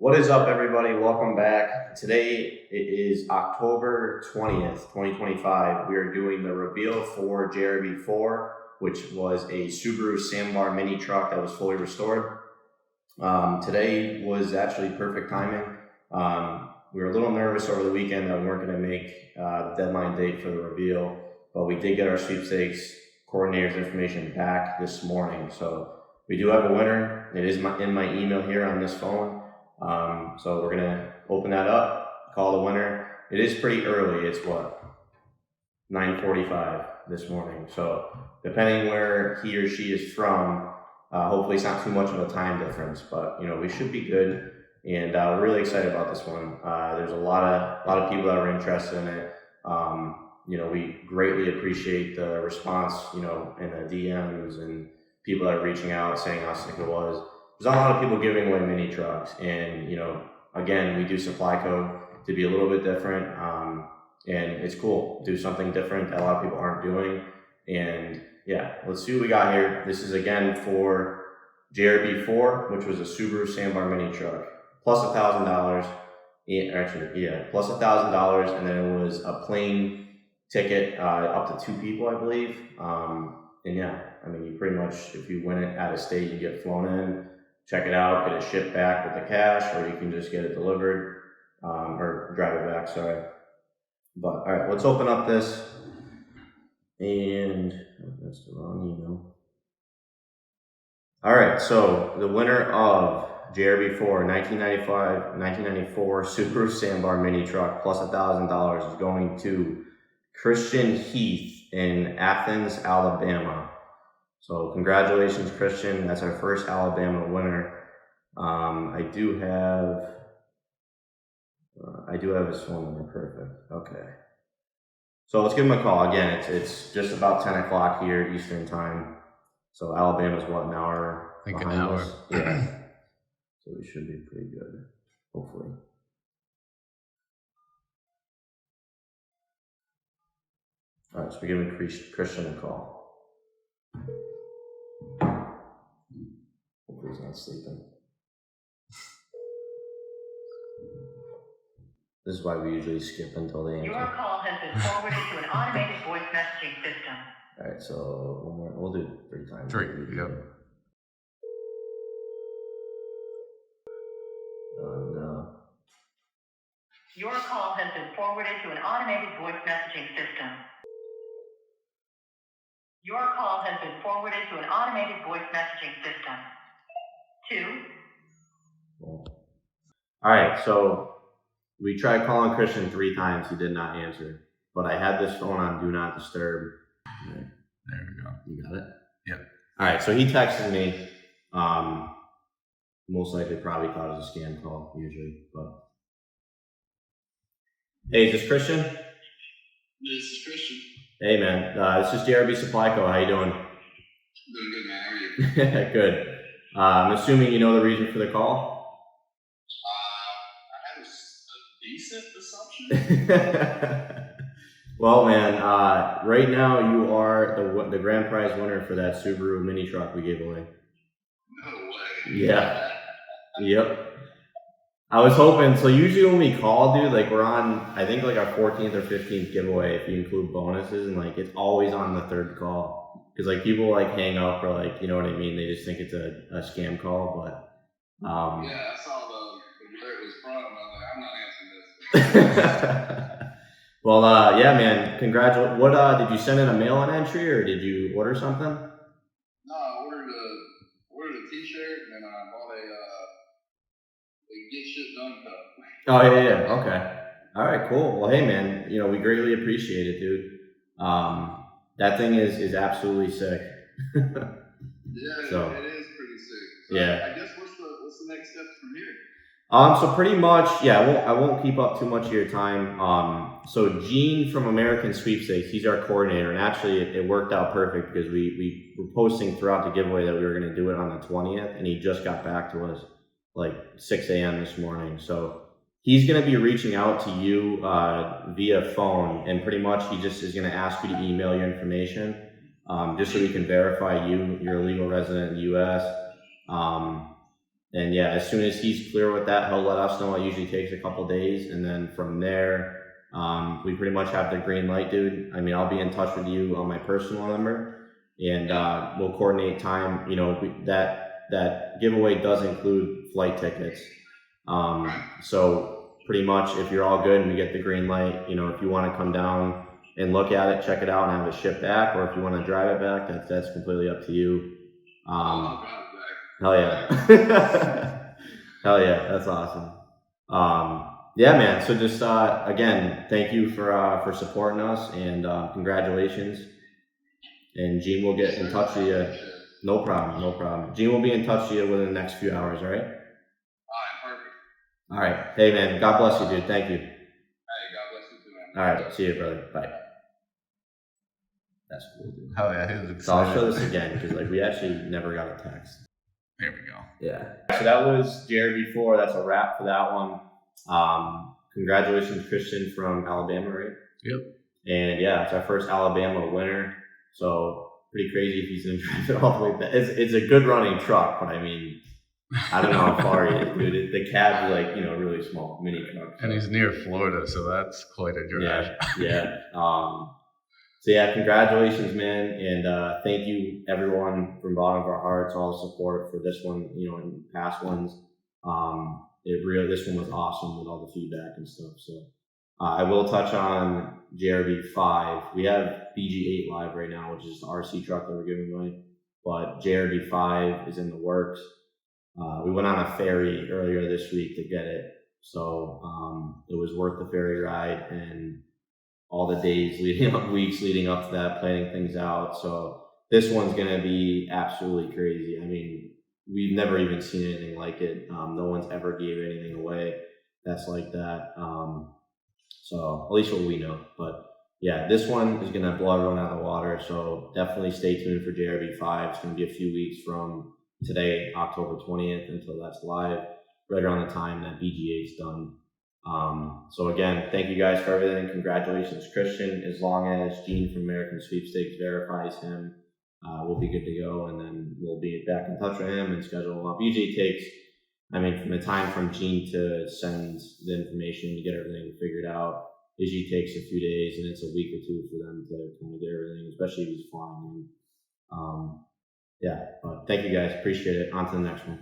What is up, everybody? Welcome back. Today it is October 20th, 2025. We are doing the reveal for JRB4, which was a Subaru Sandbar Mini Truck that was fully restored. Today was actually perfect timing. We were a little nervous over the weekend that we weren't going to make the deadline date for the reveal, but we did get our sweepstakes coordinator's information back this morning. So we do have a winner. It is in my email here on this phone. So we're gonna open that up, call the winner. It is pretty early. It's what, 9:45 this morning. So depending where he or she is from, hopefully it's not too much of a time difference. But we should be good, and we're really excited about this one. There's a lot of people that were interested in it. We greatly appreciate the response, in the DMs and people that are reaching out saying how sick it was. There's a lot of people giving away mini trucks, and again, we do supply code to be a little bit different, and it's cool to do something different that a lot of people aren't doing. And yeah, let's see what we got here. This is again for JRB4, which was a Subaru Sandbar Mini Truck, plus $1,000. Plus $1,000, and then it was a plane ticket up to 2 people, I believe. And yeah, you pretty much, if you win it out of state, you get flown in, check it out, get it shipped back with the cash, or you can just get it delivered, or drive it back, sorry. But all right, let's open up this. And that's the wrong email. All right, so the winner of JRB4 1994 Subaru Sandbar Mini Truck plus $1,000 is going to Christian Heath in Athens, Alabama. So congratulations, Christian. That's our first Alabama winner. I do have his phone number. Perfect. Okay. So let's give him a call. Again, it's just about 10 o'clock here Eastern time. So Alabama's what, an hour? I think an hour. Us? Yeah. So we should be pretty good, hopefully. All right, so we're giving Christian a call. Hopefully he's not sleeping. This is why we usually skip until they answer. Your call has been forwarded to an automated voice messaging system. All right, so one more. We'll do it 3 times. 3, yep. No. Your call has been forwarded to an automated voice messaging system. Your call has been forwarded to an automated voice messaging system. 2. Cool. All right, so we tried calling Christian 3 times. He did not answer, but I had this phone on Do Not Disturb. There we go. You got it? Yep. All right, so he texted me. Most likely probably thought it was a scam call, usually, but. Hey, is this Christian? This is Christian. Hey, man. This is JRB Supply Co. How you doing? Doing good, man. How are you? Good. I'm assuming you know the reason for the call? I have a decent assumption. Well, man, right now you are the grand prize winner for that Subaru Mini Truck we gave away. No way. Yeah. Yep. I was hoping, so usually when we call, dude, we're on, I think our 14th or 15th giveaway if you include bonuses, and it's always on the 3rd call. Because people hang up or you know what I mean? They just think it's a scam call, but. Yeah, I saw where it was from. I was I'm not answering this. Well, yeah, man, congratulations. What, did you send in a mail-in entry or did you order something? No, I ordered a t-shirt and then I bought a get shit done cup. Oh, yeah, okay. All right, cool. Well, hey, man, we greatly appreciate it, dude. That thing is absolutely sick. Yeah, so, it is pretty sick. So yeah. I guess what's the next steps from here? So pretty much, yeah, I won't keep up too much of your time. So Gene from American Sweepstakes, he's our coordinator, and actually it worked out perfect because we were posting throughout the giveaway that we were going to do it on the 20th, and he just got back to us 6 a.m. this morning. So he's going to be reaching out to you via phone, and pretty much he just is going to ask you to email your information, just so we can verify you're a legal resident in the U.S. And yeah, as soon as he's clear with that, he'll let us know. It usually takes a couple days, and then from there, we pretty much have the green light, dude. I mean, I'll be in touch with you on my personal number, and we'll coordinate time. You know, that giveaway does include flight tickets. So pretty much, if you're all good and we get the green light, you know, if you want to come down and look at it, check it out, and have it shipped back, or if you want to drive it back, that's completely up to you. Hell yeah. Hell yeah, that's awesome. Yeah, man. So just again, thank you for supporting us, and congratulations. And Gene will get in touch with you. No problem. Gene will be in touch with you within the next few hours. All right. Perfect. All right. Hey, man. God bless you, dude. Thank you. Hey, God bless you too, man. All right. See you, brother. Bye. That's cool, dude. Hell yeah, he was excited. So I'll show this again because like we actually never got a text. There we go. Yeah. So that was JRB4. That's a wrap for that one. Congratulations, Christian from Alabama, right? Yep. And yeah, it's our first Alabama winner. So pretty crazy if he's going to drive it all the way back. It's a good running truck, but I mean, I don't know how far he is, dude. The cab's like, you know, really small, mini truck. And he's near Florida, so that's quite a drive. Yeah. So yeah, congratulations, man, and thank you everyone from the bottom of our hearts, all the support for this one, you know, and past ones. This one was awesome with all the feedback and stuff. So I will touch on JRB5. We have BG8 live right now, which is the RC truck that we're giving away, but JRB5 is in the works. We went on a ferry earlier this week to get it, so it was worth the ferry ride and all the days leading up, weeks leading up to that, planning things out. So this one's going to be absolutely crazy. I mean, we've never even seen anything like it. No one's ever gave anything away that's like that. So at least what we know. But yeah, this one is going to blow everyone out of the water. So definitely stay tuned for JRB5. It's going to be a few weeks from today, October 20th, until that's live, right around the time that BG8's done. So again, thank you guys for everything. Congratulations, Christian. As long as Gene from American Sweepstakes verifies him, we'll be good to go, and then we'll be back in touch with him and schedule him up. Usually takes, I mean, from the time from Gene to send the information to get everything figured out, usually takes a few days, and it's a week or two for them to kind of get everything, especially if he's flying in. Yeah, but thank you guys. Appreciate it. On to the next one.